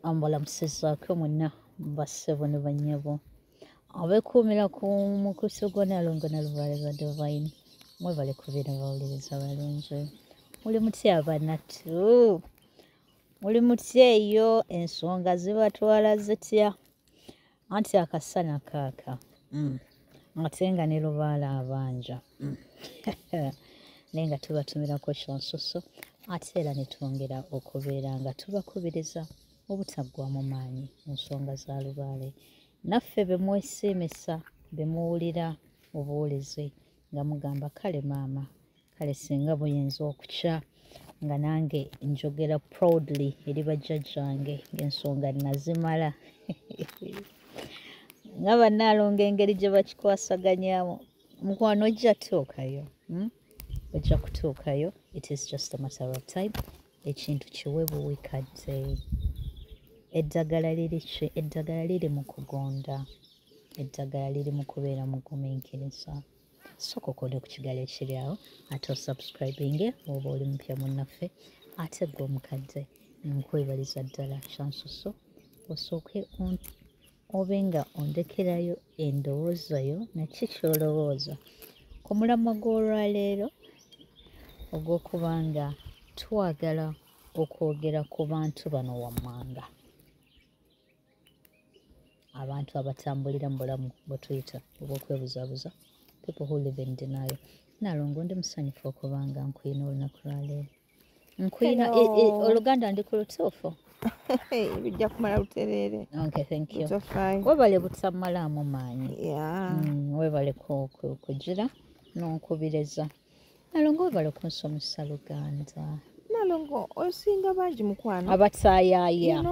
Ambalamusizaako mwenna bassebo ne bannyabo abeekuumira ku mukuso gwa Nnaalongo na Lubaale ba Divine mwebale kubeera bawuliriza balungi. Muli mutya bannattu? Muli mutya eyo? Ensonga zibatwala zitya? Anti akasana kaaka ate nga ne Lubaale abanja naye nga tubatumirako kyansuso ate era ne twongera okubeera nga tubakubiriza obutaggwaamu maanyi mu nsonga za Lubaale. Naffe be mwesiimisa be muwulira obuwulizi nga mugamba kale maama, kale singa buyinza okukya nga nange njogera proudly eri bajjajjange ng'ensonga nazimala. Nga Bannaalongo engeri gye bakikwasaganyaamu, mukwano ojja tuukayo. Ojja kutuukayo. It is just a matter of time. Ekintu kiwe buwikadde. Eddagala liri ki? Eddagala liri mu kugonda. Eddagala liri mu kubeera mugumiikiriza. Sooka okonde ku kigali ekiri awo ate osubscribinge oba oli mupya munnaffe ate gwe omukadde nkwebaliza ddala kyansuso osooke obe nga ondekerayo endowooza yo naki kyolowooza ku mulamwa gw'olwaleero ogw'okubanga twagala okwogera ku bantu bano wammanga, abantu abatambulira mu bulamu bwe tuyita obw'okwebuzaabuza, people who live in denial. Nnaalongo ndi musanyufu okubanga nkwina olunaku lwaleero. Nkwina Oluganda ndi ku lutuufu? Bijja kumala lutereere. Okay, thank you. Webale butamalaamu maanyi. Webale kugira n'onkubiriza. Nnaalongo webale kunsomesa Luganda. Nnaalongo osinga bangi mukwano abataayaaya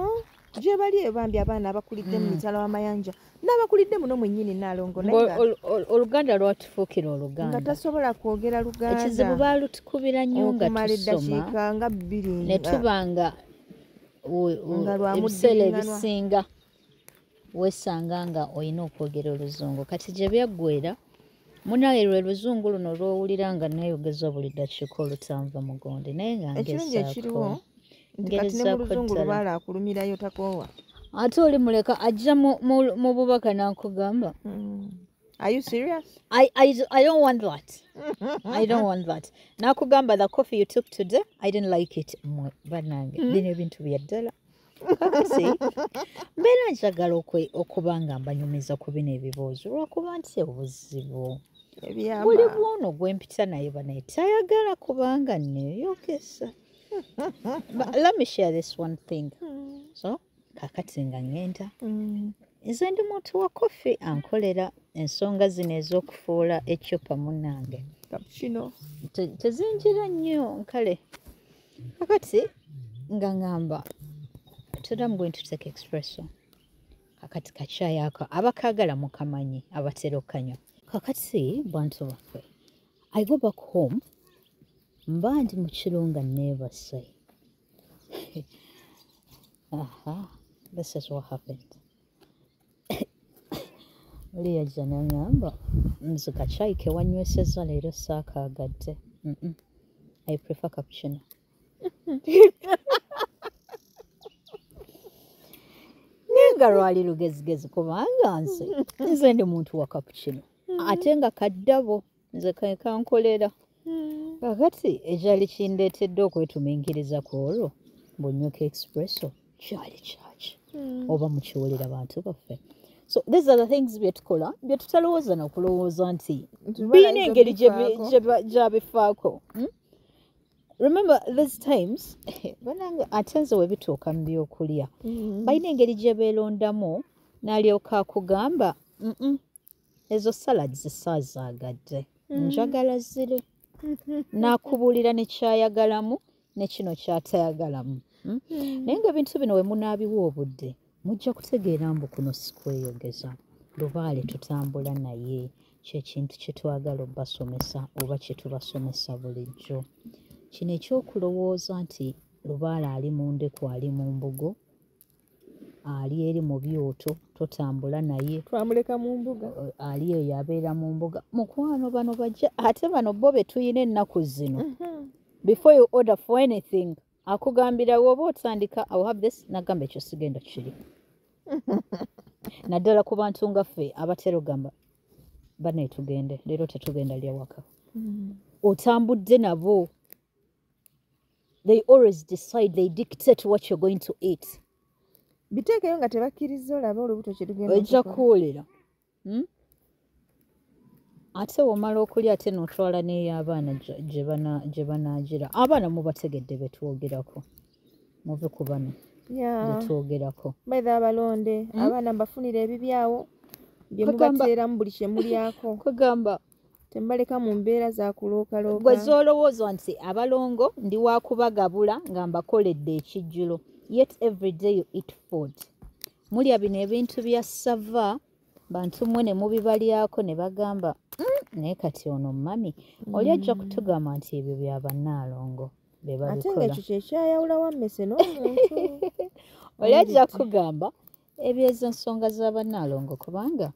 gye bali ebambi abaana abakulidde mu mitala w'amayanja n'abakulidde muno mwennyini Nnaalongo Oluganda lwatufuukira Oluganda nga tasobola kwogera Luganda. Ekizibu baalutukubira nnyo nga okumala tusoma eddakiika nga 2 ne tubanga ebiseera ebisinga weesanga nga olina okwogera Oluzungu. Kati gye byaggweera munaye lwe Luzungu luno lw'owulira nga neeyogeza buli ddakiika olutanva mugonde naye nga ekirungi ekiriwo nti kati ne mu Luzungu Lubaale akulumirayo takoowa. Ate oli muleka ajja mu bubaka n'akugamba. Are you serious? I don't want that. I don't want that. Nakugamba the coffee you took today, I didn't like it. Bannange bino ebintu bya ddala. Kakati mbeera njagala okubanga mbanyumiza ku bino ebibuuzo lwakuba nti obuzibu buli bwono gwempita naye banaye tayagala kubanga neeyogeza. Let me share this one thing. So kakati nga ngenda nze ndi muntu wa kofi ankolera ensonga zino ez'okufuula ecupa munnange tezinjira nnyo nkale. Kakati nga ngamba today I'm going to take espresso. Kakati kacaayi ako abakaagala mukamanyi abatera okanywa. Kakati bantu baffe I go back home mba ndi mu kirunga neebase. This is what happened. Oli yajja n'aŋŋamba nze kacaayi ke wanywesezza leero saakaagadde. I prefer cappuccino. Naye nga lwali lugezigezi kubanga nze ndi muntu wa cappuccino ate nga kaddabo nze kankolera. Kakati ekyali kindeetedde okwetuminkiriza ku olwo mbunyweko espresso kyali kyaki oba mukiwulira bantu baffe. So these are the things bye tukola bye tutalowooza n'okulowooza nti birina engeri gyabifaako. Remember these times banange ate nze we bituuka mu byokulya balina engeri gye beerondamu n'alyoka akugamba ezo salads saazaagadde njagala ziri n'akubuulira ne kyayagalamu ne kino kyatayagalamu. Naye ng'ebintu bino we munaabiwa obudde mujja kutegeera mbu kuno si kweyogeza. Lubaale tutambula naye kyekintu kye twagala obbasomesa oba kye tubasomesa bulijjo. Kino ekyokulowooza nti Lubaale ali mu ndeku ali mu mbugo ali eri mu byoto totambula naye twamuleka mu mbuga ali eyo abeera mu mbuga. Mukwano bano bajja ate bano bo be tuyina ennaku zino. Before you order for anything akugambira woba otandika I will have this nagamba ekyo sigenda kiri naddala ku bantu nga ffe abatera ogamba bane tugende leero tetugenda lya waka otambudde nabo they always decide they dictate what you're going to eat biteekeyo nga tebakkiriza olaba olubuto kye tugenda ojja kuwulira ate womala okulya ate n'otwala n'ey'abaana gye banaagira abaana mubategedde betwogerako muve ku bano betwogerako baitha abalonde abaana mbafunira ebibyawo bye mubateeramu buli kye mulyako kwegamba tembaleka mu mbeera za kulookalooka gwe zoolowooza nti abalongo ndi wakubagabula nga mbakoledde ekijjulo yet every day you eat food mulya bino ebintu bya sava bantu mmwe ne mubibalyako ne bagamba naye kati ono mami oli ajja kutugamba nti ebyo bya bannaalongo be ate nga babikola ekyo kyekyayawula wammese n'omuntu oli ajja kugamba ebyezo nsonga z'abannaalongo kubanga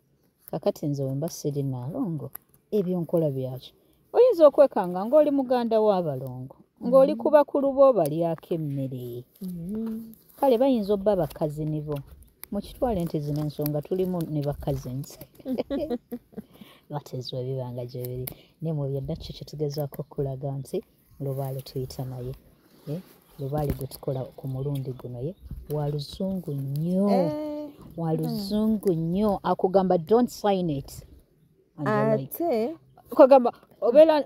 kakati nze wemba siri naalongo ebyo nkola byaki oyinza okwekanga ng'oli muganda w'abalongo ng'oli ku bakulu bo balyako emmere kale bayinza obba bakazini bo mukitwale nti zino ensonga tulimu ne bakazins bateezwa ebibanga gye biri naye mu byonna kyo kyetugezaako okulaga nti lubaale tuyita naye lubaale gwe tukola ku mulundi guno ye wa luzungu nnyo wa luzungu nnyo akugamba don't sign it ate kwagamba obeera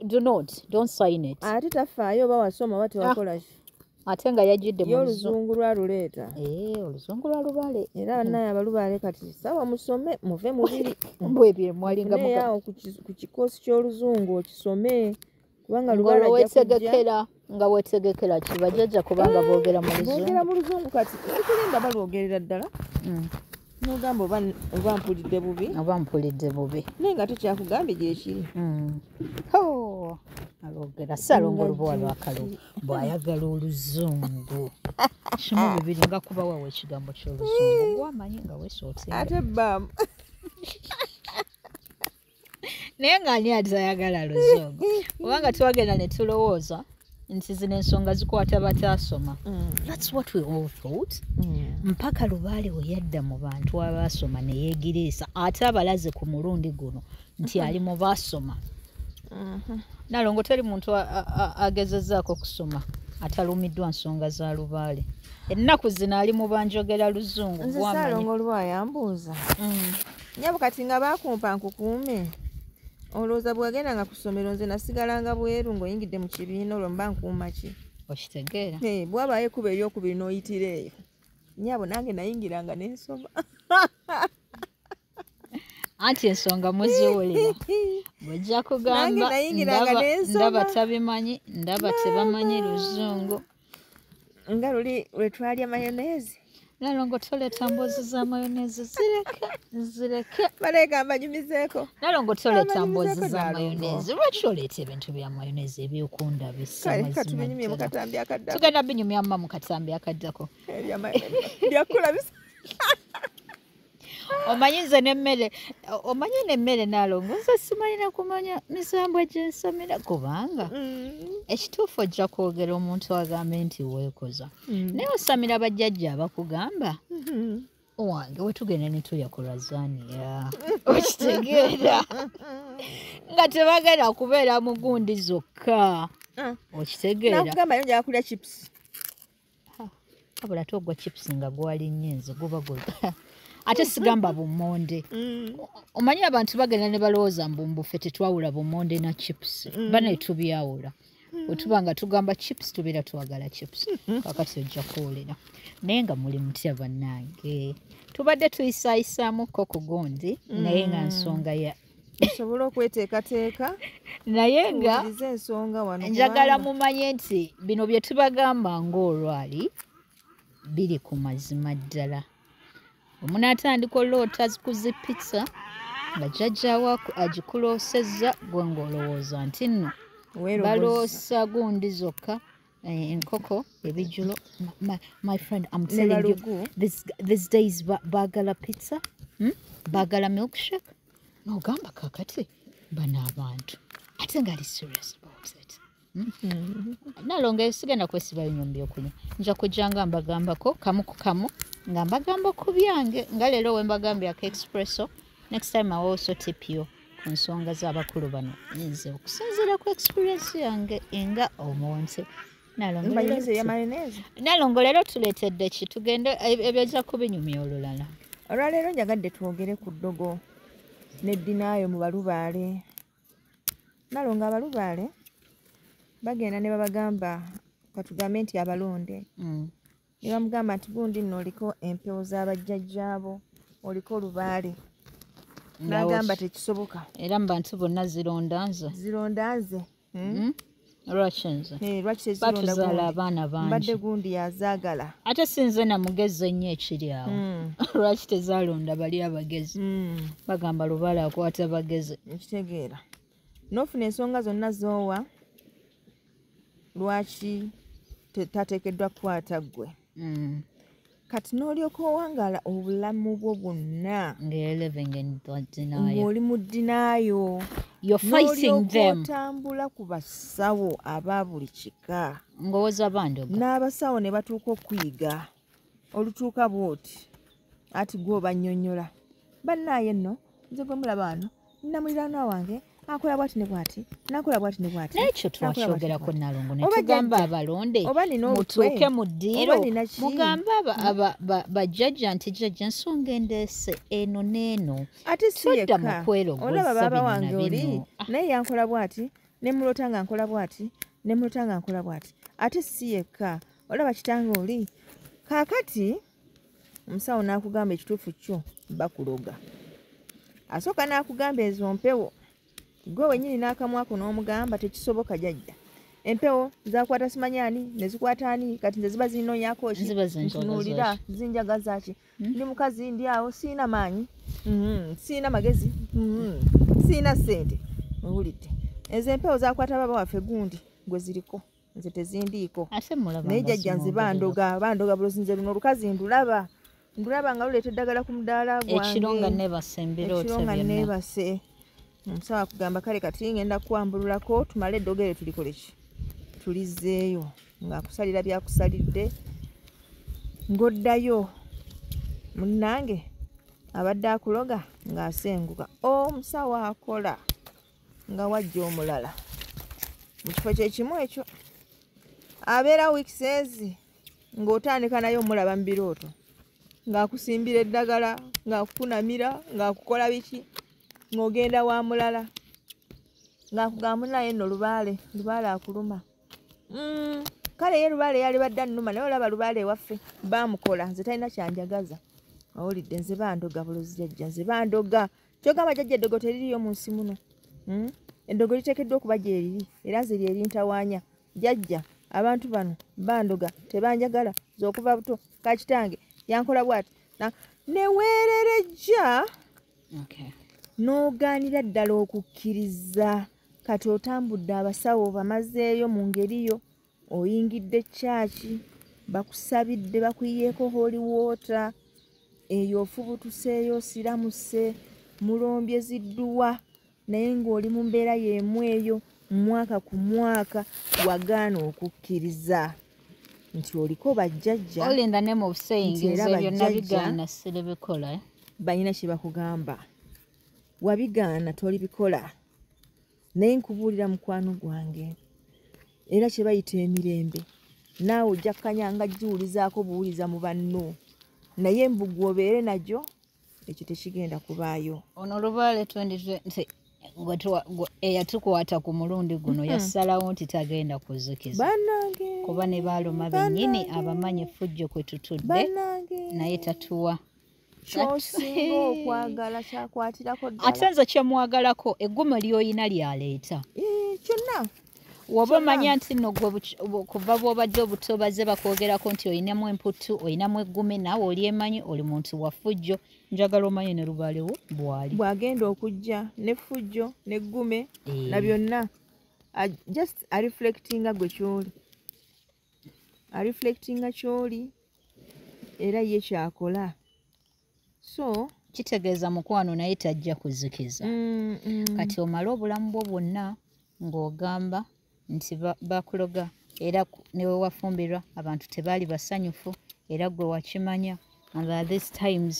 do not don't sign it ate tafaayo oba wasoma oba tewakola ki ate nga yajjidde ye oluzungu lwaluleeta oluzungu lwa lubaale era bannaye abalubaale kati sawa musome muve mubiri bwebye mwalinga mugayawo ku kikoosi ky'oluzungu okisome kubanga nga weetegekera kibajjajja kubanga boogera mu luzungu kati sikulinda balwogerera ddala nogamba oba mpulidde bubi naye nga tokyakugambye gyekiri alwogera salongo olubuwa lwakalu bw'ayagala oluzungu kimu bibiri nga kubawawo ekigambo ky'oluzungu gwamanyi nga weesoote ate bbamu naye ng'ani atayagala luzungu kubanga twagenda ne tulowooza nti zino ensonga zikwata bataasoma that's what we all thought mpaka lubaale we yadda mu bantu abaasoma ne yeegiriisa ate abalaze ku mulundi guno nti ali mu baasoma nalongo teri muntu agezezzaako kusoma atalumiddwa nsonga za lubaale ennaku zino ali mu banjogera luzungu nze Saalongo olwayambuuza nyabo kati nga baakumpa nkukuume olowooza bwagenda nga ku ssomero nze nasigalanga bweru ng'oyingidde mu kibiina olwo mba nkuuma ki okitegeera bwabaayo ekuba eryokubiri n'oyitira eyo nyabo nange nayingiranga n'ensoma anti ensonga muziwulira bw'ojja kugamba ndaba tabimanyi ndaba tebamanyi luzungu nga luli lwe twalya mayoneezi nalongo toleeta mboozi za mayoneezi zireke baleegamba nyumizeeko nalongo toleeta mboozi za mayoneezi lwaki oleeta ebintu bya mayoneezi ebyokundabisa tugenda binyumyamma mu katambi akaddako byakulabisa omanyi nze n'emmere omanyi n'emmere naalongo nze simanyina kumanya misambwa gyensomera kubanga ekituufu ojja kwogera omuntu agambe nti weekoza naye osamira bajjajja abakugamba wange wetugenda ne tulya ku lazaniya okitegeera nga tebagenda kubeera mu gundi zokka okitegeera nakugamba yo njala kulya chips abula togwa chips nga gwali nnyo nze guba ate sigamba bummonde omanyi abantu bagenda ne balowooza mbumbufe tetwawula bummonde na chips bane tubyawula wetuba nga tugamba chips tubeera twagala chips kakati ojja kuwulira naye nga muli mutya bannange tubadde tuyisaayisaamuko ku gundi naye nga nsonga ya osobola okweteekateeka naye nga ensonga wano njagala mumanye nti bino bye tubagamba ng'olwali biri ku mazima ddala omunaatandika oloota kuzipitsa nga jjajjaawo agikuloosezza gwe ng'olowooza nti nno baloosa gundi zokka enkoko ebijulo my friend I'm telling you these days baagala pizza baagala milkshake n'ogamba kakati bano abantu ate nga ali serious about it Nalonga sigenda kwesiba binywa okunywa nja kujjanga mbagambako kamu ku kamu nga mbagamba ku byange nga leero we mbagambye aka expresso. Next time I will also tip you ku nsonga z'abakulu bano nze okusinziira ku experience yange nga omuntu. Nalongo leero tuleetedde ki tugende ebyojja kubinyumya olulala. Olwaleero njagadde twogere ku ddogo n'eddinaayo mu balubaale. Nalongo abalubaale bagenda ne babagamba katugambe nti abalonde ne bamugamba nti gundi nno oliko empewo z'abajjajjaabo oliko olubaale n'agamba tekisoboka era mu bantu bonna zironda nze lwaki nze batuzaala abaana bangi mbadde gundi yazaagala ate sinze na mugezi ennyo ekiri awo lwaki tezaalonda bali abagezi bagamba lubaale akwata bagezi nkitegeera n'ofuna ensonga zonna zoowa lwaki tateekeddwa kukwata ggwe kati n'olyoka owangaala obulamu bwo bwonna ng'oli mu ddinaayo n'olyoka ku basawo aba buli kika n'abasawo ne batuuka okuyiga olutuuka bw'oti ati gwe obannyonnyola bannaaye nno nze gwe mulaba wano nnamuliraanwa wange akola bwati ne bwati nakola bwati ne bwati n'ekyo twakyogerako Nalongo ne tugamba abalonde mutuuke mu ddiiro mugambe bajjajja nti jjajja ensonga endeese eno n'eno ate si yekka mu kwerogoza olaba baba wange bino oli bino naye yankola bwati ne mulota nga nkola bwati ne mulota nga nkola bwati ate si yekka olaba kitange oli kaakati omusawo n'akugamba ekituufu kyo bakuloga asooka n'akugamba ezo mpewo gwe wenyini n'akamwako n'omugamba tekisoboka jjajja empewo zakwata simanyaani ne zikwata ani kati nze ziba zinnoonyaako ki ntunuulira zinjagaza ki ndi mukazi ndi awo siina maanyi siina magezi siina ssente owulidde ezo empewo zakwata baba waffe gundi gwe ziriko nze tezindiiko naye jjajja nze bandoga bulozi nze luno olukazi ndulaba nga luleeta eddagala ku mudaala gwange ekiro nga neebase omusawo akugamba kale kati ngenda kuwambululako tumale eddogere tulikole ki tulizzeeyo ng'akusalira byakusalidde ng'oddayo munnange abadde akuloga ng'asenguka omusawo akola nga wajja omulala mu kifo kye kimu ekyo abeera wiikisi ezi ng'otandika naye omulaba mu birooto ng'akusimbira eddagala ng'akukunamira ng'akukola biki ng'ogenda wa mulala ng'akugamba naye nno lubaale akuluma kale ye lubaale yali badde annuma naye olaba lubaale ewaffe baamukola nze talina kyanjagaza owulidde nze bandoga bulozi jjajja nze bandoga kyogamba jjajja eddogo teririyo mu nsi muno eddogo liteekeddwa okuba gyeriri era nze lyerintawaanya jjajja abantu bano bandoga tebanjagala z'okuva buto kakitange yankola bwati neweererejja n'ogaanira ddala okukkiriza kati otambudde abasawo bamazeeyo mu ngeriyo oyingidde kyaki bakusabidde bakuyiyeeko holy water eyo ofubutuseeyo osiramuse mulombye zidduwa naye ng'oli mu mbeera y'emu eyo mwaka ku mwaka wagaana okukkiriza nti oliko bajjajja olinda ne mu buseyingizo byonna bigaana siribikola balina kye bakugamba wabigaana tolibikola naye nkubuulira mukwano gwange era kye bayita emirembe naawe ojja kkanyanga giwulizaako buwuliza mu banno naye embugu obeere najjo ekyo tekigenda kubaayo ono olubaale 2020 eyatukwata ku mulundi guno yassalawo nti tagenda kuzikiza kuba ne baaluma bennyini abamanyi effujjo kwe tutudde naye tatuwa kyosinga okwagala kyakwatirako ddala ate nze kyemwagalako eggume ly'oyina lyaleeta kyonna woba omanya nti nno kuva bw'obadde obuto bazze bakwogerako nti oyinamu emputu oyinamu eggume naawe olyemanyi oli muntu wa ffujjo njagala omanye ne lubaalewo bwali bw'agenda okujja n'effujjo n'eggume na byonna just areflectinga gwe kyoli areflectinga kyoli era ye kyakola so kitegeeza mukwano naye tajja kuzikiza kati omale obulamu bwo bwonna ng'ogamba nti bakuloga era newe wafumbirwa abantu tebaali basanyufu era gwe wakimanya and at these times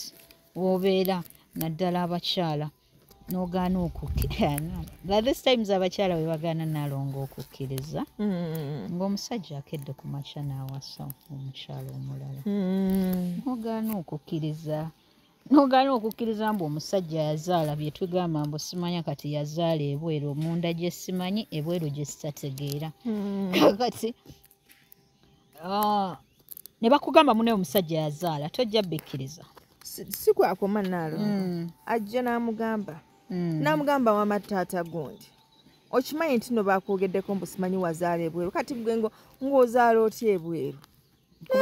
wobeera naddala abakyala n'ogaana okukkiriza this times abakyala we bagaana Nalongo okukkiriza ng'omusajja akedde ku makya n'awasa omukyala omulala n'ogaana okukkiriza mbu omusajja yazaala bye tugamba mbu simanya kati yazaala ebweru omunda gye simanyi ebweru gye sitategeera kakati ne bakugamba munaye omusajja yazaala tojja bikkiriza si kwakoma Nalongo ajja n'amugamba wama taata gundi okimanyi nti no bakwogeddeko mbu simanyi wazaala ebweru kati gwe ng'ozaala otya ebweru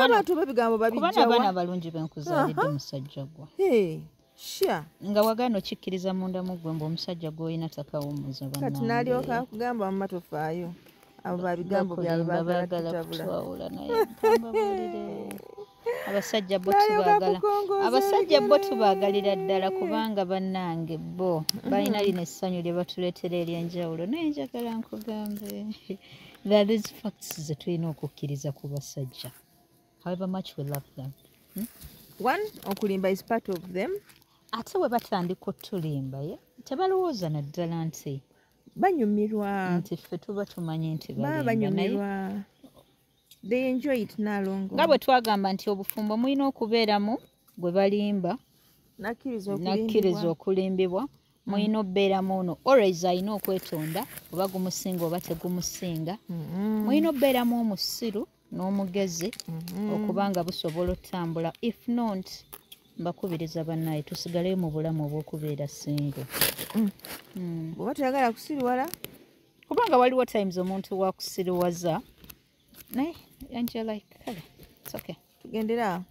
abantu bebigambo babijjawa abaana abalungi benkuzaalidde musajja gwa sha nga wagaana okikkiriza munda mu ggwe mbu omusajja gw'olina takawumuza kati n'alyoka akugamba mama tofaayo abo babigambo byabwe baagala kutwawula naye mpambabulire abasajja bo tubaagalira ddala kubanga bannange bo balina lino essanyu lye batuleetera ery'enjawulo naye njagala nkugambe that is facts ze tulina okukkiriza ku basajja however much we love them one okulimba is part of them ate we batandika otulimba tebalowooza naddala nti banyumirwa nti ffe tuba tumanyi nti banyumirwa they enjoy it Nalongo nga bwe twagamba nti obufumbo mulina okubeeramu gwe balimba nakkiriza okulimbibwa mulina okubeeramu ono always alina okwetonda oba gumusinga oba tegumusinga mulina okubeeramu omusiru n'omugezi okubanga busobola otambula if not mbakubiriza bannaye tusigaleyo mu bulamu obw'okubeera single bw'oba toyagala kusiriwala kubanga waliwo times omuntu wakusiriwaza naye Angela kale it's okay tugenderawo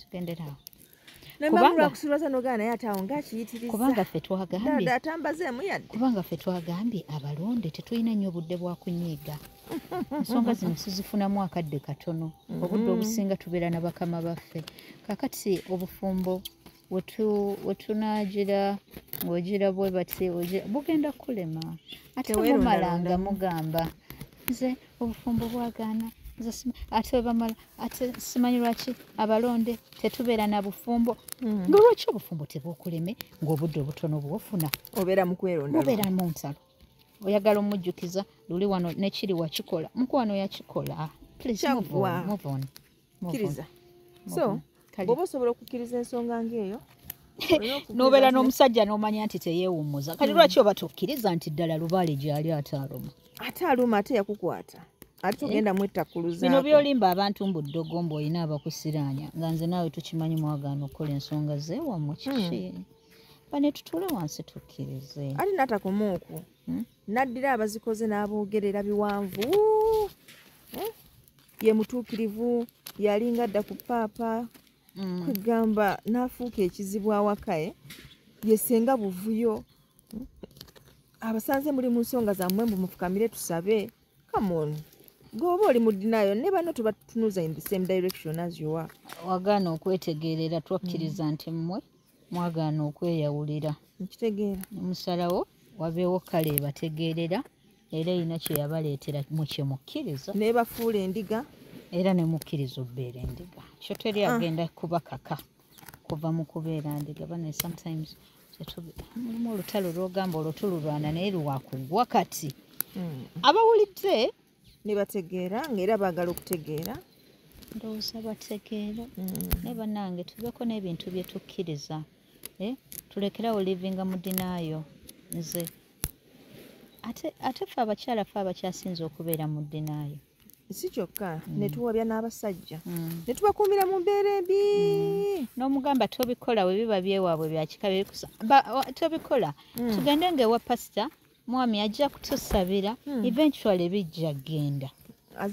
kubanga kusiriwaza n'ogaana naye ate awo ng'akiyitiriza kubanga ffe twagambye abalonde tetulina nnyo obudde bwa kunyiiga ensonga zino tuzifunamu akadde katono obudde obusinga tubeera na bakama baffe kakati obufumbo wetunaagira ng'ogira bwe bati bugenda kulema ate mumalanga mugamba nze obufumbo bwagaana ate bamala ate simanyi lwaki abalonde tetubeera na bufumbo ng'olwaki obufumbo tebwokuleme ng'obudde obutono bwofuna obeera mu kweronda obeera mu nsalo oyagala omujjukiza luli wano nekiri wakikola mukwano yakikola please move on kkiriza so bw'oba osobola okukkiriza ensonga ng'eyo n'obeera n'omusajja n'omanya nti teyeewummuza kati lwaki oba tokkiriza nti ddala lubaale gyali ate aluma ate yakukwata ate tugenda mwettakkuluzaako bino byolimba abantu mbuddogo mbuolina abakusiraanya nga nze naawe tukimanyi mwagaana okukola ensonga zeewammwe kiki bane tutule wansi tukkirize ate natakoma okwo naddira abazikoze n'aboogerera biwanvu ye mutuukirivu yalinga adda ku paapa kwegamba n'afuuka ekizibu awakaye yesenga buvuyo abasanze muli mu nsonga zammwe mbu mufukamire tusabe come on gwoba oli mu ddinayo ne bano tubatunuza in the same direction as you are wagaana okwetegeerera twakkiriza nti mmwe mwagaana okweyawulira nkitegeera omusalawo wabeewo kale ebategeerera era erina kye yabaleetera mukye mukkiriza nebafuula endiga era ne mukkiriza obbeera endiga kyo teri agenda kubakaka kuva mu kubeera ndiga bane sometimes mulimu olutalo lwogamba olwo tululwana naye lwakugwa kati abawulidde ne bategeera ng'era baagala okutegeera ndowooza bategeera naye bannange tubeeko n'ebintu bye tukkiriza tulekerawo livinga mu dinaayo nze ate ffe abakyala ffe abakyasinze okubeera mu dinaayo si kyokka ne tuwabya n'abasajja ne tubakuumira mu mbeera embi n'omugamba tobikola we biba byewaabwe byakika tobikola tugende ng'ewa pasita mwami ajja kutusabira eventually bijja genda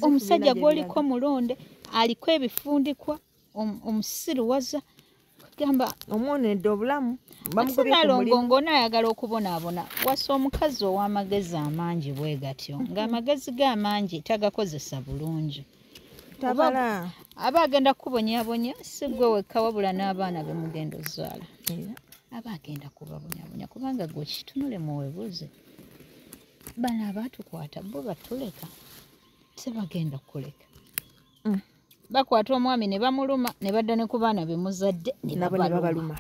omusajja gw'oliko mulonde aliko ebifundikwa omusiruwaza kugamba omwonedde obulamu Nalongo ng'onaayagala okubonaabona wasa omukazi ow'amagezi amangi bwe gatyo ng'amagezi ge amangi tagakozesa bulungi tabala aba agenda kubonyabonya si gwe wekka wabula n'abaana be mugenda ozaala aba agenda kubabonyabonya kubanga gwe kitunule muwebuze bano abaatukwata bo batuleka tebagenda kuleka bakwata omwami ne bamuluma ne badda ne ku baana be muzadde ne babaluma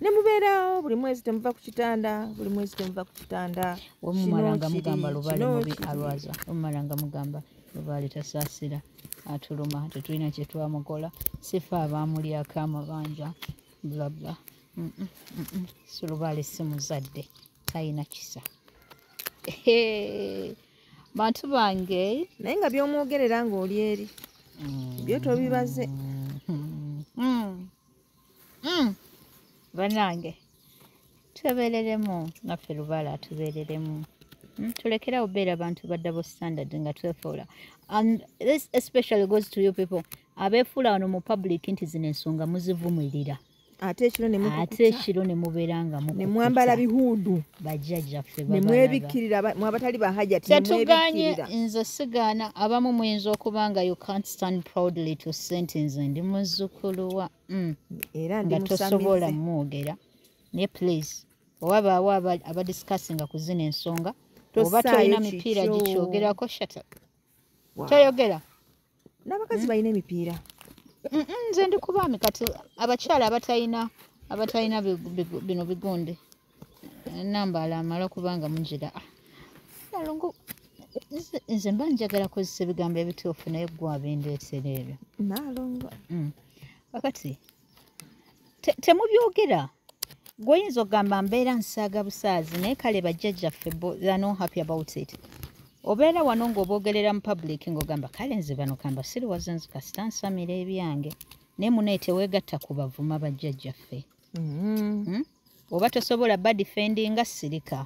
ne mubeerawo buli mwezi temuva ku kitanda wemumalanga mugamba lubaale mubi alwaza wemumalanga mugamba lubaale tasaasira atuluma tetulina kye twamukola sifa abaamulyako amabanja blabla sulubaale si muzadde talina kisa bantu bange naye nga by'omwogerera ng'oli eri byo tobibaze bannange twebeereremu naffe lubaale atubeereremu tulekerawo obeera abantu ba double standard nga twefuula and this especially goes to you people abeefuula wano mu public nti zino ensonga muzivumirira ate ekiro ne mubeera nga ne mwambala bihuudu bajjajjaffe ne mwebikkirira mwabatali bahajati tetuganye nze sigaana abamu muyinza okuba nga you can't stand proudly to sentence ndi muzzukulu wa era nga tosobola mwogera naye please owabaawo abadiscussinga ku zino ensonga oba tolina mipiira gikyogerako shata toyogera n'abakazi balina emipiira nze ndi ku baami kati abakyala abatalina bino bigonde nambala amala kubanga mugira nalongo nze mba njagala kozesa ebigambo ebituufu naye gwe abindeetera ebyo nalongo kakati temubyogera gweoyinza okugamba mbeera nsaaga busaazi naye kale bajjajjaffe they're not happy about it obeera wano ng'oboogerera mu public ng'ogamba kale nze bano kamba siriwaze nzi kasita nsamira ebyange naye munaye teweegatta ku bavuma bajjajjaffe oba tosobola badifendinga sirika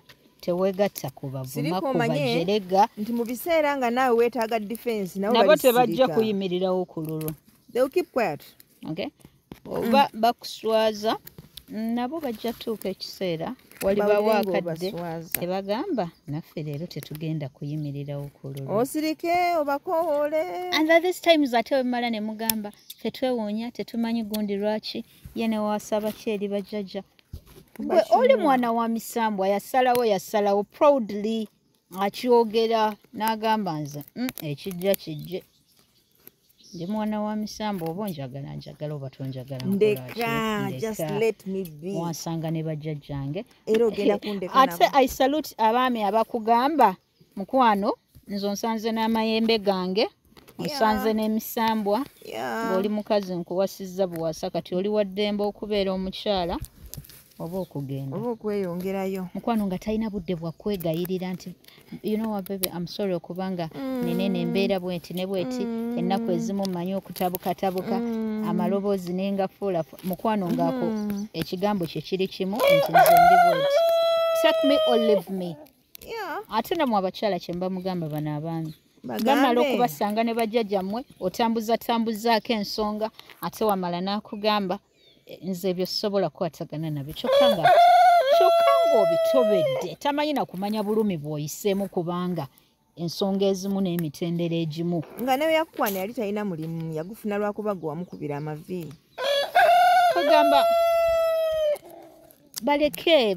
teweegatta ku bavuma ku bajerega nti mu biseera nga naawe weetaaga defense nabo tebajja kuyimirirawo ku lulwo oba bakuswaza nabo bajja tuuka ekiseera walibawo akadde tebagamba naffe leero tetugenda kuyimirirawo ku lulwo osirike obakowoole and at this times ate wemala ne mugamba tetwewuunya tetumanyi gundi lwaki ye ne wasaba ki eri bajjajja gwe oli mwana wa misambwa yasalawo proudly akyogera n'agamba nze ekijja kijje ndi mwana wa misambwa oba njagala oba tonjagala wansanga ne bajjajjange ate I salute abaami abakugamba mukwano nze onsanze n'amayembe gange onsanze n'emisambwa ng'oli mukazi nkuwasizza buwasa kati oli waddembe okubeera omukyala oba okugenda oba okweyongerayo mukwano nga talina budde bwa kwegayirira nti you know what baby I'm sorry okubanga nenene embeera bwenti ne bweti ennaku ezimu mmanyi okutabukatabuka amaloboozi n'engafuula mukwano ngaako ekigambo kye kiri kimu nti nze ndi bweti take me or leave me ate namwe abakyala kye mba mugamba bano abaami bamala okubasanga ne bajjajjammwe otambuzaako ensonga ate wamala n'akugamba nze ebyo sobola kukwatagana nabyo kyokka nga obitobedde tamanyi na kumanya bulumi bw'oyiseemu kubanga ensonga ezimu n'emitendera egimu nga newe yakukwana yali talina mulimu yagufuna lwakuba gwe wamukubira amaviiri kagamba baleke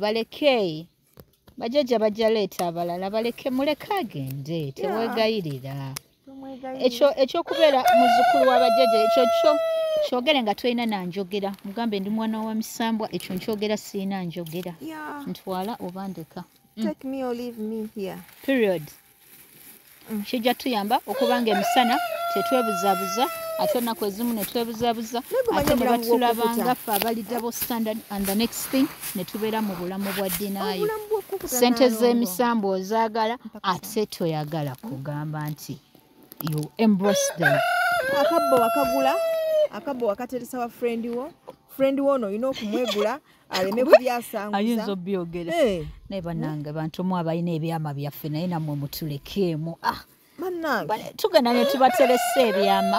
bajjajja bajja leeta abalala baleke muleke agende teweegayirira ekyokubeera muzzukulu w'abajjajja ekyo kyogere nga tolina nanjogera mugambe ndi mwana wa misambwa ekyo nkyogera siina njogera ntwala oba ndeka period kijja tuyamba okubanga emisana tetwebuzaabuza ate ennaku ezimu netwebuzaabuza ate ne batulabanga ffe abali double standard and the next thing ne tubeera mu bulamu bwa ddinaayo sente z'emisambo ozaagala ate toyagala kugamba nti you embrace them akabbo wakagula akabbo wakateresa wa friend wo ono olina okumwegula aleme kubyasanguza ayinza obyogera naye bannange bantu mu abalina ebyama byaffe naye nammwe mutulekeemu tugenda ne tubateresa ebyama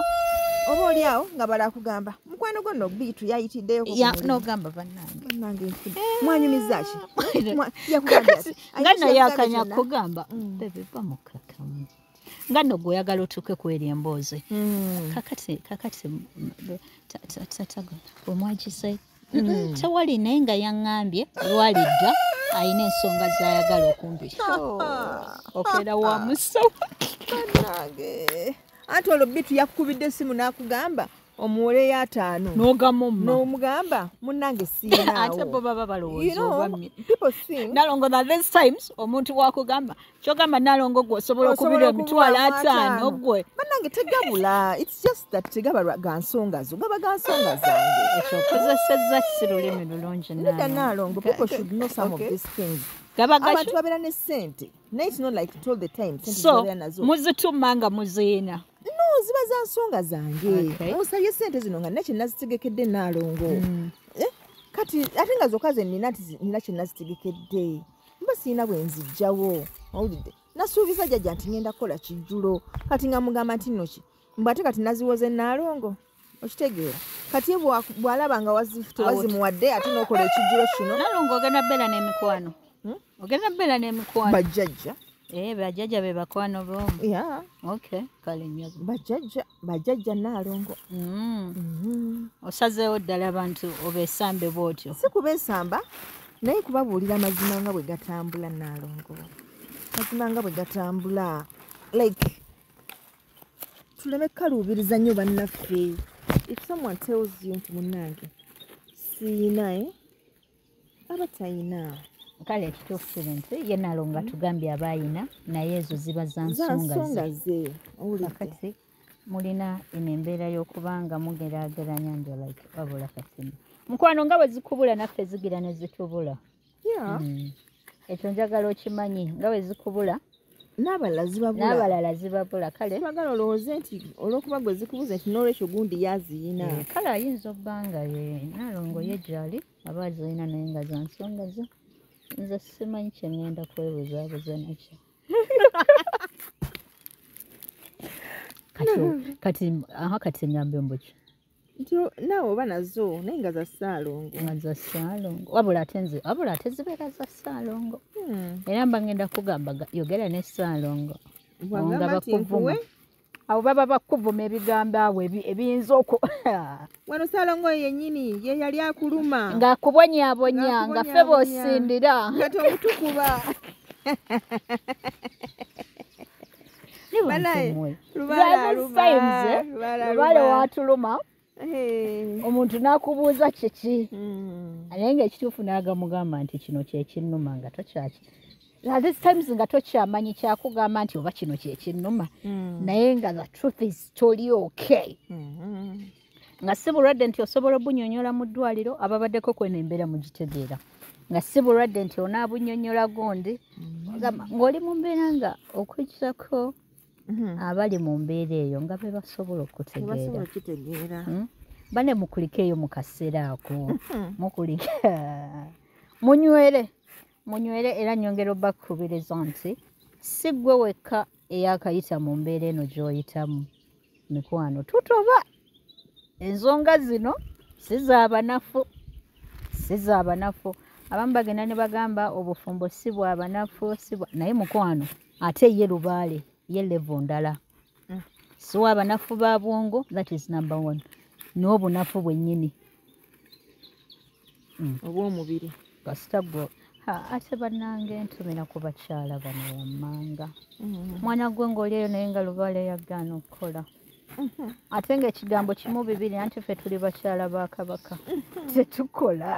oba oliawo nga bala kugamba mukwano gwo nno biitu yayitiddeyo nogamba bannange mwanyumiza ki nga naye akanya kugamba bebe bamukakamu nga nno gwe oyagala otuuke ku eri emboozi kakati omwagise tewali naye nga yaŋŋambye lwalidda alina ensonga z'ayagala okumbi okeera wa musawo Munnange anti olwo bitu yakukubidde essimu n'akugamba omuwoleyo 5 n'ogamumma n'omugamba munnange siinaawo ate bo baba balowooza obwamye people think Nalongo that these times omuntu wakugamba kyogamba Nalongo gwe osobola okubira emitwalo 5 gwe bannange tegabula it's just that tegaba ga nsonga zo gaba ga nsonga zange ekyo kozesezza si lulimi lulungi Nalongo people should know some of these things gaba abantu babeera ne ssente naye it's not like all the time ssente so zibabeera nazo muzituma nga muziina no ziba za nsonga zange Okay. osabye ssente zino nga nakye nazitegekedde Nalongo kati ate nga zokka ze nina nina kye nazitegekedde mba siina bwe nzijjawo owulidde nasuubiza jjajja nti ngenda kukola kijjulo kati nga mugamba nti nno ki mbw ate kati naziwoze Nalongo okitegeera kati ye bw'alaba nga tewazimuwadde ate n'okola ekijjulo kino Nalongo ogenda beera n'emikwano ogenda beera n'emikwano bajjajja bajjajja be bakwano b'omu ya okay kale nnyo bajjajja Nalongo osazeewo ddala abantu obeesambe bw'otyo si kubeesamba naye kubabuulira mazima nga bwe gatambula Nalongo mazima nga bwe gatambula like tuleme kaluubiriza nnyo bannaffe if someone tells you nti munnange siina aba tayina kale ekituufu kiri nti ye Nalongo atugambye abaayina naye ezo ziba za nsonga ze kati mulina eno embeera y'okubanga mugeraageranya nti like wabula kati mukwano nga bwe zikubula naffe zigira ne zitubula ekyo njagala okimanyi nga bwe zikubula n'abalala zibabula kale twagala olowooze nti olw'okuba gwe zikubuze nti n'olwekyo gundi yaziyina kale ayinza obbanga ye Nalongo ye gyali aba aziyina naye nga za nsonga ze nze simanyi kye ŋŋenda kwebuzaabuza nakyo kati ngambe mbuki nti naawe oba nazo naye nga za Ssaalongo nga za Ssaalongo wabula ate zibeera za Ssaalongo era mba ngenda kugamba yogera ne Ssaalongo nga bakuvuma abo baba bakuvuma ebigambo awo ebiyinza wano Ssaalongo yennyini ye yali akuluma ng'akubonyaabonya nga ffe b'osindira nga tomutukuba lubale watuluma omuntu n'akubuuza kiki naye ngaekituufu n'agamugamba nti kino kyekinnuma nga tokyaki this times nga tokyamanyi kyakugamba nti oba kino kyekinnuma naye nga the truth is toli okay nga si bulwadde nti osobola obunyonyola mu ddwaliro ababaddeko kweno embeera mugitegeera nga si bulwadde nti onaabunyonyola gundi ng'oli mu mbeera nga okwekirako abali mu mbeera eyo nga be basobola okutegeera bane mukulike eyo mu kaseera ako mukulike munywere era nyongera obbakubiriza nti si ggwe wekka eyakayita mu mbeera eno gy'oyitamu mikwano tutoba ensonga zino si zaabanafu abamu bagenda ne bagamba obufumbo si bwabanafu naye mukwano ate ye lubaale ye levo ndala si waabanafu ba bwongo that is number 1 n'obunafu bwennyini obw'omubiri kasita gwe ate bannange ntumira ku bakyala bano wammanga mwana gwe ng'oli eyo naye nga lubaale yaggaana okukola ate ng'ekigambo kimu bibiri anti ffe tuli bakyala ba Kabaka tetukola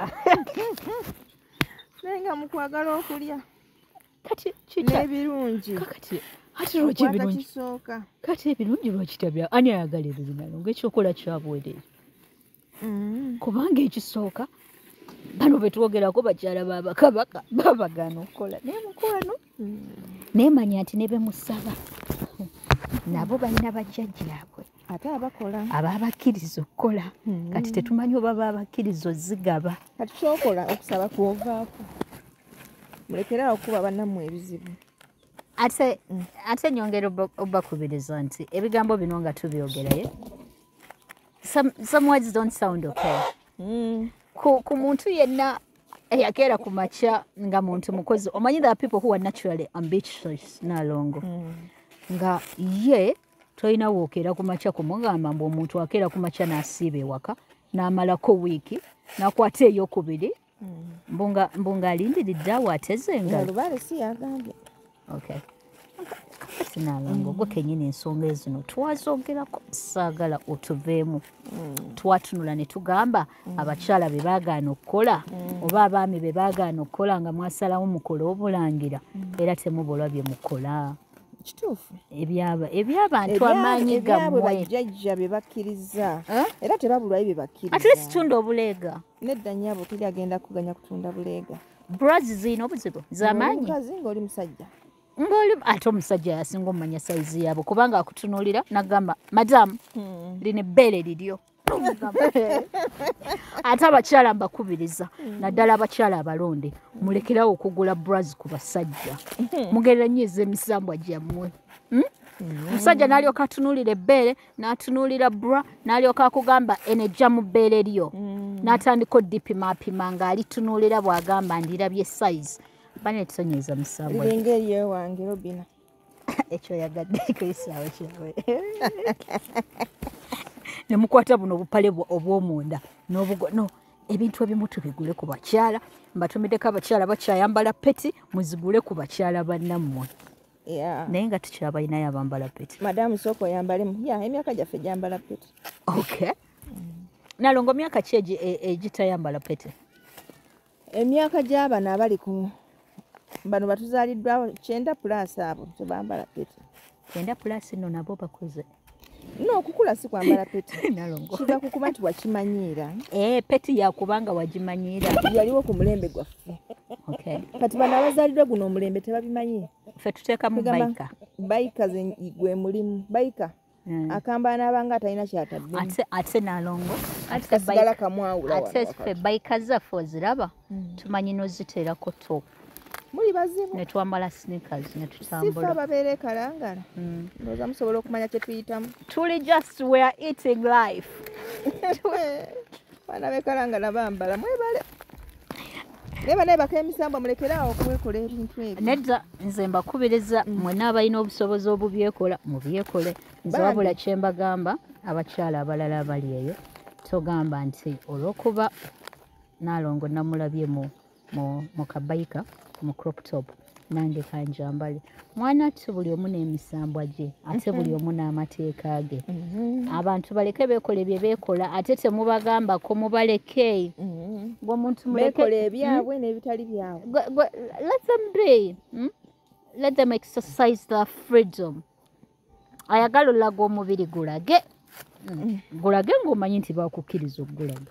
naye nga mukwagala okulya kati n'ebirungi ate lwaki ebirungi kisooka kati ebirungi lwakitabya ani ayagala ebirungi ekyokola kyabwerere kubanga ekisooka bano betwogerako bakyala babakabaka babagaana okukola naye mukwano neemanya nti ne bemusaba nabo balina bajjajjaabwe ate abakola abaabakkiriza okukola kati tetumanyi oba baabakkiriza ozigaba kati kyokola okusaba kwovaako mulekerawo okuba bannammwe ebizibu ate nyongera obbakubiriza nti ebigambo bino nga tubyogerayo some words don't sound okay ku muntu yenna eyakeera ku makya nga muntu mukozi omanyi there are people who are naturally ambitious Nalongo nga ye tolina wookera ku makya kumugamba mbu omuntu akeera ku makya n'asiiba ewaka n'amalako wiiki n'akwata ey'okubiri mbunga alindiridde awo ateze engalo lubaale si yagambye okay kakati Nalongo gwe kenyini ensonga ezino twazogerako saagala otuveemu twatunula ne tugamba abakyala be baagaana okukola oba abaami be baagaana okukola nga mwasalawo mukola obulangira era temubulwa bye mukola kituufu ebyabantu amaanyi gammwe bajjajja bye bakkiriza era tebabulwayo bye bakkiriza ate situndo obuleega nedda nnyabo teri agenda kuganya kutunda buleega bras zirina obuzibu z'amaanyi mukazi ng'oli musajja ng'oli ate omusajja yasinga omumanya sayizi yaabo kubanga akutunuulira nagamba madamu lino ebbeere liryo ate abakyala mbakubiriza naddala abakyala abalonde mulekerawo okugula bras ku basajja mugeranyiza emisambwa gyammwe omusajja n'alyoka atunuulira ebbeere n'atunuulira bra n'alyoka akugamba enejja mu bbeere lyo n'atandika oddipimapima ng'alitunuulira bw'agamba ndirabye sayizi bane tusonyeza musambwa linga eriyo wange Robina ekyo yagadde ekisaawe kyawe nemukwata buno obupale obw'omunda no ebintu ebimu tubigule ku bakyala mbatumiddeko abakyala bakyayambala peti muzigule ku bakyala bannammwe naye nga tukyabalinayo abambala peti madamu sooka oyambalemu emyaka gyaffe gyambala peti okay Nalongo myaka ki egitayambala peti emyaka gy'abano abali ku bano batuzaaliddwawo 9+ abo tebambala peti 9+ nno nabo bakuze no okukula si kwambala peti Nalongo kiva ku kuba nti wakimanyiira peti yakubanga wagimanyiira yaliwo ku mulembe gwaffe okay kati bano abazaaliddwa guno omulembe tebabimanyi ffe tuteekamu bayika gwe mulimu bayika akambala n'abanga atalina kyataddemu ate Nalongo kasigala kamwawula ate ffe bayika zaffe oziraba tumanyi n'oziteerako top muli bazibu ne twambala sneakers ne sifa tutambula babeera ekalangala ndowooza musobola okumanya kye tuyitamu tuli just we are eating life baana bekalangala bambala mwebale naye banaye baka emisambwa mulekeraawo okwekola ebintu ebyo nedda nze mbakubiriza mwenna abalina obusobozi obubyekola mubyekole nze wabula kye mbagamba abakyala abalala abali eyo togamba nti olw'okuba Nalongo namulabye mu kabayika mu crop top nange kanjambale mwana ati buli omu n'emisambwa gye ate buli omu n'amateeka ge abantu baleke beekole bye beekola ate temubagambako mubaleke gwe omuntu beekola ebyabwe n'ebitali byabwe let them be let them exercise their freedom ayagala olaga omubiri gulage ng'omanyi nti bakukkiriza okugulaga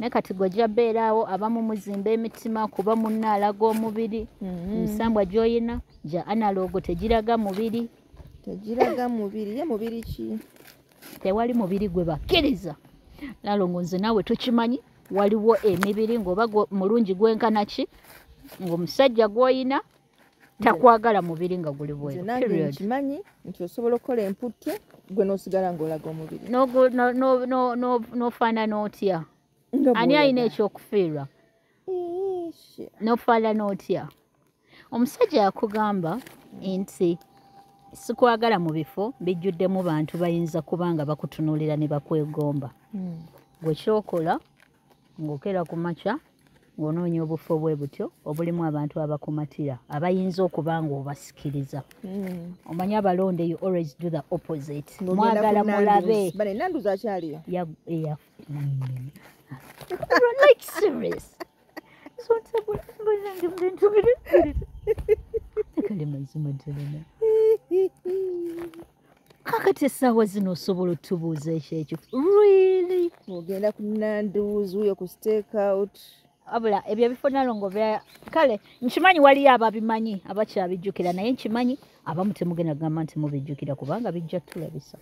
naye kati gw'ojja beeraawo abamu muzimba emitima kuba munnaalaga omubiri emisambwa gy'oyina gya analogo tegiraga mubiri ye mubiri ki tewali mubiri gwe bakkiriza Nalongo nze naawe tukimanyi waliwo emibiri ng'oba mulungi gwenkana ki ng'omusajja gw'oyina takwagala mubiri nga guli bweru nange nkimanyi nti osobola okukola emputte gwe n'osigala ng'olaga omubiri n'ofaanana otya ani alina ekyokufiirwa n'ofaanana otya omusajja yakugamba nti sikwagala mu bifo bijjuddemu bantu bayinza kubanga bakutunuulira ne bakwegomba gwe kyokola ng'okera ku makya ng'onoonya obufo bwe butyo obulimu abantu abakumatira abayinza okuba nga obasikiriza omanyi abalonde you always do the opposite mwagala mulabe Nanduzi akyaliyo like serious kakati essaawa zino osobola otubuuza ekyo really ogenda ku Nanduzi oyo ku stake out abula ebyo bifo Nalongo kale nkimanyi waliyo ababimanyi abakyabijjukira naye nkimanyi abamu temugenda kugamba nti mubijjukira kubanga bijja tulabisa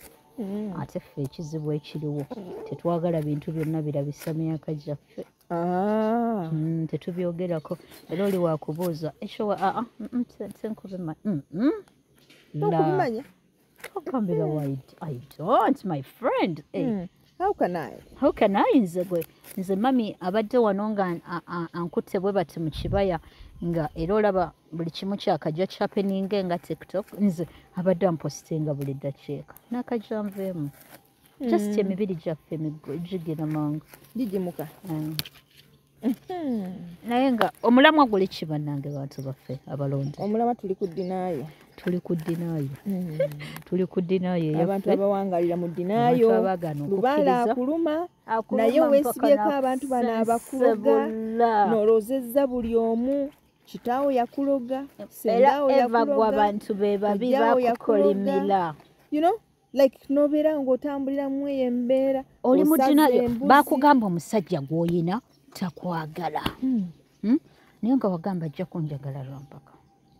ate ffe ekizibu ekiriwo tetwagala bintu byonna birabisa myaka gyaffe tetubyogerako era oli wakubuuza ekyo okubimanya okambira I don't my friend How can I? Nze mami abadde wano nga ankutte bwe bati mu kibaya nga era olaba buli kimu kyakajja kyapeninga nga TikTok nze abadde ampositinga buli ddakiika n'akajja nveemu just emibiri gyaffe gigina mangu gigimuka naye nga omulamwa guli ki bannange bantu baffe abalonde? Omulamwa tuli ku dinaayo. Tuli ku dinaayo. Tuli ku dinaayo eyaffe. Abantu abawangalira mu dinaayo. Lubaala akuluma. Naye weesibyeko abantu bano abakuloga. Nolozezza buli omu. Kitaawo yakuloga. Sengaawo yakuloga. Abantu be babi bakukolimira. You know? Like nobeera ng'otambulira mu eyo embeera. Oli mu dinaayo. Bakugamba omusajja gw'oyina takwagala. Naye nga wagamba ajja kunjagala lwampaka.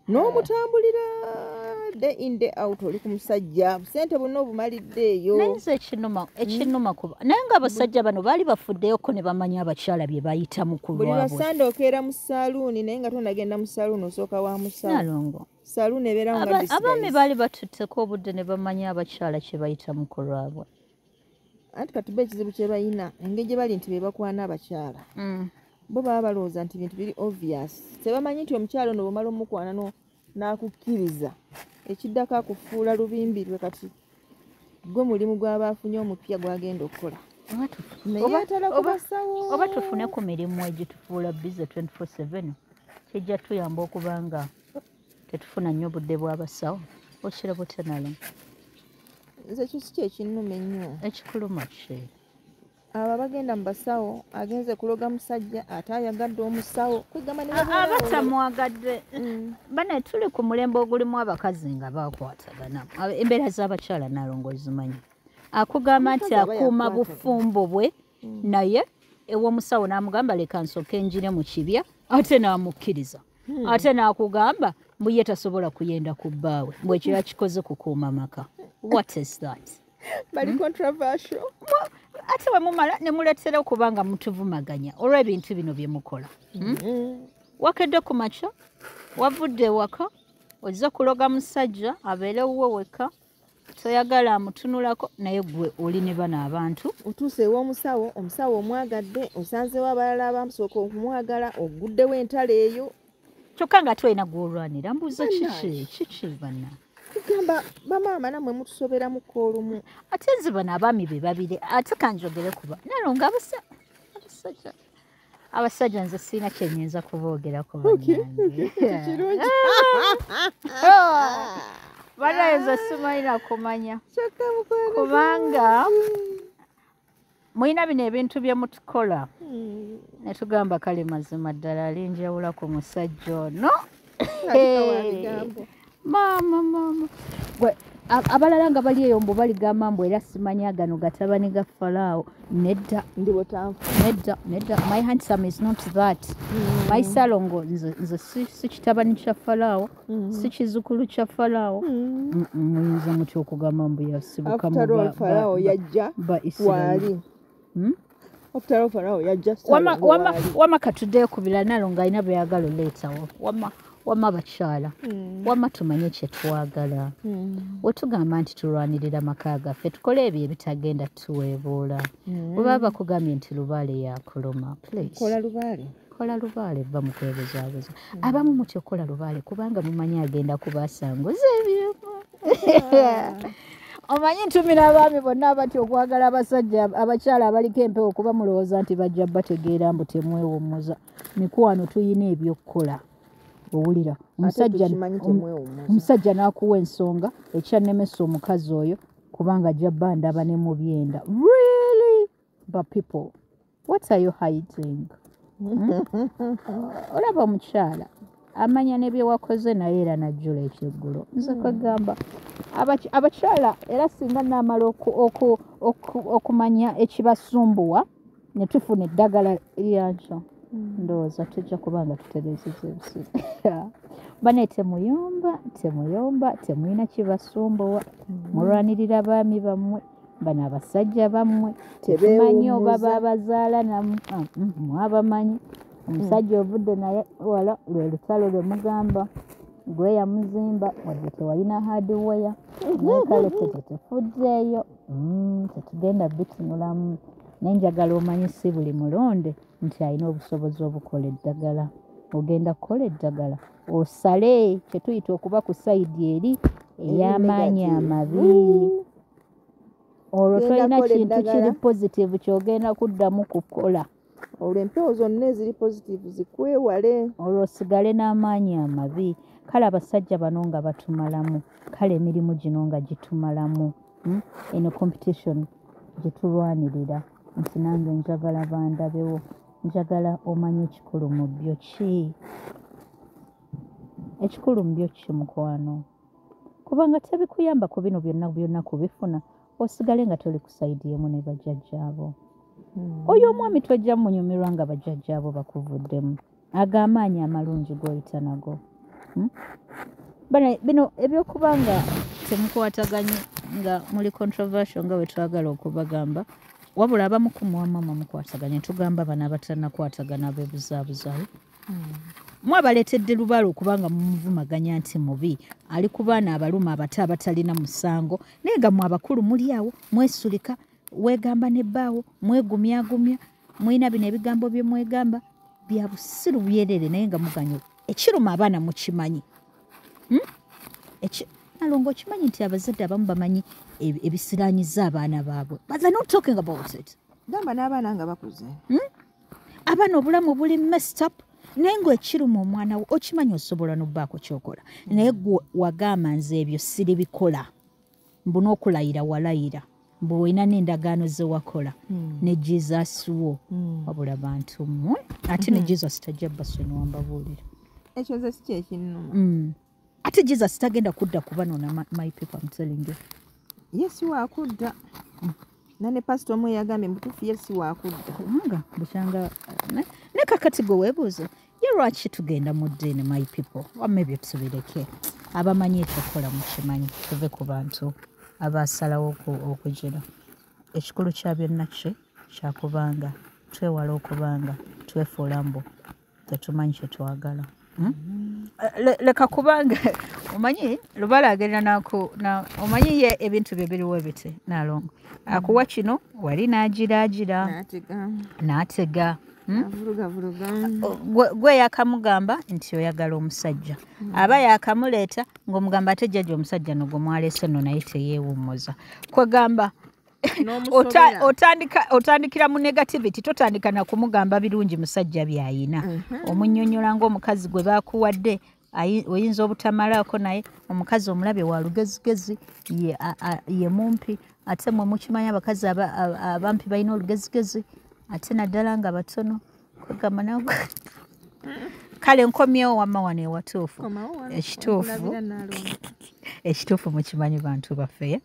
N'omutambulira day in day out oli ku musajja ssente bonna obumalidde eyo. Naye nze ekinnuma kuba naye nga abasajja bano baali bafuddeyoko ne bamanya abakyala bye bayitamu ku lwabwe. Buli lwasande okeera mu saaluuni naye nga tonagenda mu saaluuni osooka wa mu Nalongo. Saaluuni ebeera nga disguise. Abaami baali batutteko obudde ne bamanya abakyala kye bayitamu ku lwabwe. Anti katuba ekizibu kye bayina engeri gye bali nti be bakwana abakyala. Bo baba balowooza nti bintu biri obvious. Tebamanyi nti omukyala ono bw'omala omukwana n'akukkiriza ekiddako akufuula lubimbirwe kati gwe mulimu gw'aba afunye omupya gw'agenda okukola. Oba tufune ku mirimu egitufuula bize 24/7 kijja tuyamba okuba nga tetufuna nnyo budde bw'abasawo. Okiraba otya nalo? Nze ekyo si kyekinnuma ennyo. Ekikuluma ki? Abo bagenda mu basawo agenze kuloga musajja ate ayagadde omusawo kwegamba ne abatamwagadde bane tuli ku mulembe ogulimu abakazi nga bakwatagana embeera z'abakyala Nalongo zimanyi akugamba nti akuuma bufumbo bwe naye ew'omusawo n'amugamba leka nsooke njire mu kibya ate n'amukkiriza ate n'akugamba mbu ye tasobola kuyenda ku bbaawe mbwe ekyo yakikoze kukuuma maka. What is that? Bali controversial. Ate wemumala ne muleetera okuba nga mutuvumaganya olw'ebintu bino bye mukola. Wakedde ku makya wavudde ewaka ozza kuloga musajja abeere wuwe weka toyagala amutunulako naye gwe oli ne bano abantu. Otuuse ew'omusawo omusawo omwagadde osanzewo abalala abamusooka okumwagala oguddewo entalo eyo. Kyokka nga twalina gw'olwanira mbuuza kiki banna? Kugamba bamaama nammwe mutusoberamuko olumu. Ate nze bano abaami be babire ate kanjogere kuba Nalongo abasajja nze sirina kyennyinza kuboogerako bannange. Banaye nze simalina kumanya kubanga mulina bino ebintu bye mutukola ne tugamba kale mazima ddala alinjawula ku musajja ono. Mama gwe abalala nga bali eyo mbu baligamba mbu era simanya gano gatabani ga Falaawo. Nedda my handsome is not that. My Salongo nze si kitabani kya Falaawo si kizukulu kya Falaawo. Muyinza mutya okugamba mbu yasibuka mu Falaawo yajja wali. After Falaawo yajja wama katuddeyo kubira Nalongo alina byagala oleetawo wama abakyala wama tumanye kye twagala wetugamba nti tulwanirira maka gaffe tukole ebyo ebitagenda tuweebuula bwe baba bakugambye nti lubaale yakuluma kola lubaale va mu kwebuzaabuza abamu mutya okola lubaale kubanga mumanyi agenda kubasanguza ebyemu. Omanyi ntumira abaami bonna batya okwagala abasajja abakyala abaliko empewo kuba mulowooza nti bajja bategeera mbu temwewummuza. Mikwano tuyina ebyokukola. Owulira omusajja n'akuwa ensonga ekyannemesa omukazi oyo kubanga ajja bandaba ne mu byenda. Really? But people, what are you hiding? Olaba omukyala amanya ne bye wakoze naye era najjula ekyeggulo. Nze kwegamba abakyala era singa naamala okumanya ekibasumbuwa ne tufuna eddagala lyankyo ndowooza tujja kubanga tutereezezza ebisigo. Bane temuyomba temulina kibasumbuwa mulwanirira abaami bammwe bano abasajja bammwe tetumanyi oba babazaala mwabamanyi. Omusajja ovudde naye wala lwe lutalo lwe mugamba gwe yamuzimba wadde tewalina hardware naye kale tetufuddeeyo tetugenda bitunulamu naye njagala omanyi si buli mulonde nti alina obusobozi obukola eddagala. Ogenda kukola eddagala osale kyetuyita okuba ku sayidi eri ey'amaanyi amabi. Olwo tolina kintu kiri positive kyogenda kuddamu kukola olwo empewo zonna eziri positive zikwewale olwo osigale n'amaanyi amabi kale abasajja bano nga batumalamu kale emirimu gino nga gitumalamu eno competition gitulwanirira nti nange njagala bandabewo njagala omanye ekikulu mu byo ki ekikulu mu byo ki mukwano kubanga tebikuyamba ku bino byonna kubifuna osigale nga toli ku sayidi emu ne bajjajjaabo oyo omwami tojja munyumirwa nga bajjajjaabo bakuvuddemu ag'amaanyi amalungi g'oyita nago bino ebyokuba nga temukwataganye nga muli controversial nga bwe twagala okubagamba wabula abamu ku muwamama mukwataganye tugamba bano abatanakwatagana bebuzaabuzaayo mwabaleetedde lubaala okubanga mumuvumaganya nti mubi ali ku baana abaluma abato abatalina musango naye nga mwe abakulu muli awo mwesulika weegamba nebbaawo mwegumyagumya mulina bino ebigambo bye mwegamba bya busiru byerere naye nga muganya ekiruma abaana mukimanyi nalongo okimanyi nti abazadde abamu bamanyi ebisiranyiza abaana baabwe but they're not talking about it gamba n'abaana nga bakuze abaana obulamu buli messed up naye ng'ekiruma omwana wo okimanyi osobola n'obbaako kyokola naye gwe wagamba nze ebyo siribikola mbu n'okulayira walayira mbu olina n'endagaano ze wakola ne jesus wo wabula bantu mmwe ate ne jesus tajja basonyiwa mbabuulira ekyo nze si kyekinnuma ate jesus tagenda kudda kubanoona my people I'm telling you yesi waakudda nane pasita omu yagambye mutuufu yesi waakudda kubanga bukyanga ne kakati gwe weebuuze ye lwaki tugenda mu ddiini my people wamma ebyo tubireke abamanyi ekyokukola mukimanyi tuve ku bantu abaasalawo okugira ekikulu kya byonna ki kyakubanga twewala okubanga twefuula mbu tetumanyi kyetwagala leka kubanga omanyi lubala agenda omanyi ye ebintu bye biriwo biti nalongo akuwa kino wali n'agiraagira n'atega gwe yakamugamba nti oyagala omusajja aba yakamuleeta ng'omugamba ate jjajja omusajja nogwe mwaleese no naye teyeewummuza kwegamba otandikira mu negativity totandika na kumugamba birungi musajja byayina omunnyonnyola ng'omukazi gwe baakuwadde oyinza obutamalaako naye omukazi omulabe wa lugezigezi ye mumpi ate mwe mukimanyi abakazi abampi balina olugezigezi ate naddala nga batono kwegamba nawe kale nkomyewo wamma wano ewatuufu ekituufu mukimanyi bantu baffeya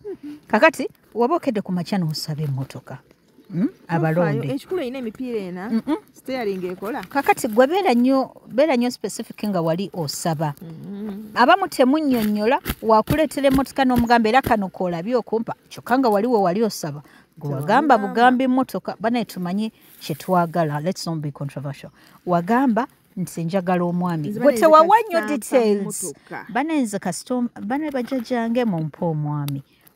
kakati waba okedde ku makya n'osaba emmotoka abalonde ekikulu erina emipiira ena steering ekola kakati gwe beera nnyo specific nga wali osaba abamu temunnyonnyola wakuleetera emmotoka n'omugamba era kano koolabye okumpa kyokka nga waliwo wali osaba gwe wagamba bugambi emmotoka banaye tumanye kyetwagala let's not be controversial wagamba nti njagala omwami gwe tewawa nnyo details banenze kasitoma banaye bajjajjange mumpe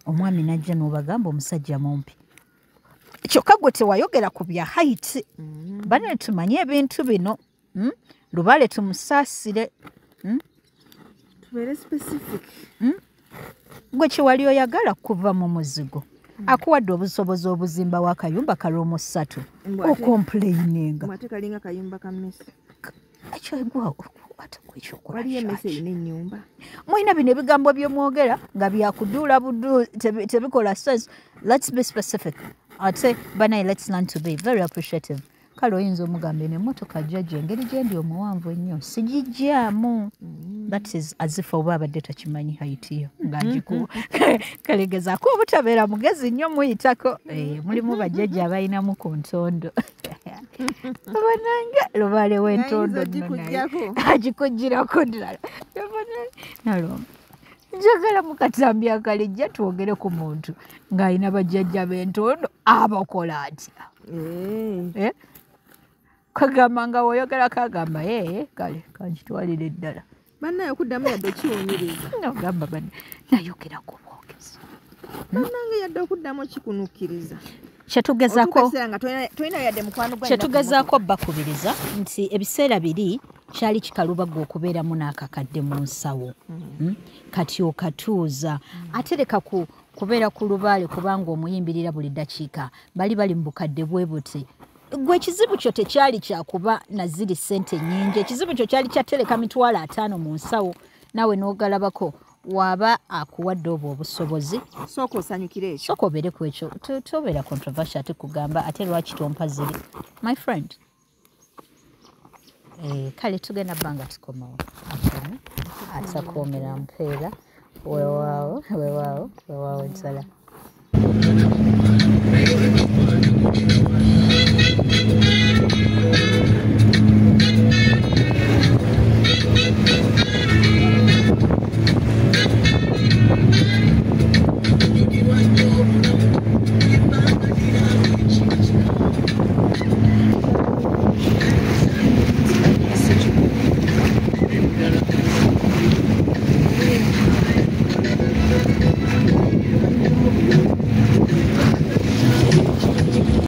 omwami najja n'obagamba omusajja mumpi kyokka gwe tewayogera ku bya haiti banaye tumanye ebintu bino lubaale tumusaasire tubeere specific gwe kiwali oyagala kuva mu muzigo akuwadde obusobozi obuzimba w'akayumba kaloomo 3 okomplayininga ate kalinga kayumba ka mmesi waliyo emmese erina ennyumba mulina bino ebigambo byemwogera nga byakuduula buddu tebikola sense let's be specific ate banaye let's learn to be very appreciative kale oyinza omugamba eno emmotoka jjajja engeri gyendi omuwanvu ennyo sigijjaamu that is as if oba abadde takimanyi haitiyo ng'agikuwa kale gezaako obutabeera mugezi nnyo muyitako mulimu bajjajja abalinamu ku ntondo abananga lubaale w'entondo agikugirako ddala naloma njagala mukatambi akalijja twogere ku muntu ng'alina bajjajja b'entondo abakola atya kagamba nga woyogera kagamba kale kankitwalire ddala bannaye okuddamu yadde kiwunyiriza nogamba nayogera ku bwogezi bannange yadde okuddamu kikunukkiriza kyetugezaako bakubiriza nti ebiseera biri kyali kikalubaga okubeeramu n'akakadde mu nsawo kati okatuuza ate leka kubeera ku lubaale kubanga omuyimbirira buli ddakiika bali mu bukadde bwe buti gwe ekizibu kyo tekyali kyakuba naziri ssente nnyingi, ekizibu kyo kyali kyatereka mitwalo 5 mu nsawo naawe n'ogalabako. Waba akuwadde obwo obusobozi sooka osanyukira ekyo, sooka obeere ku ekyo, tobeera controversial ate kugamba ate lwaki tompa ziri my friend. Kale tugenda bbanga tukomawo atakuumira mpeera weewaawo ddala.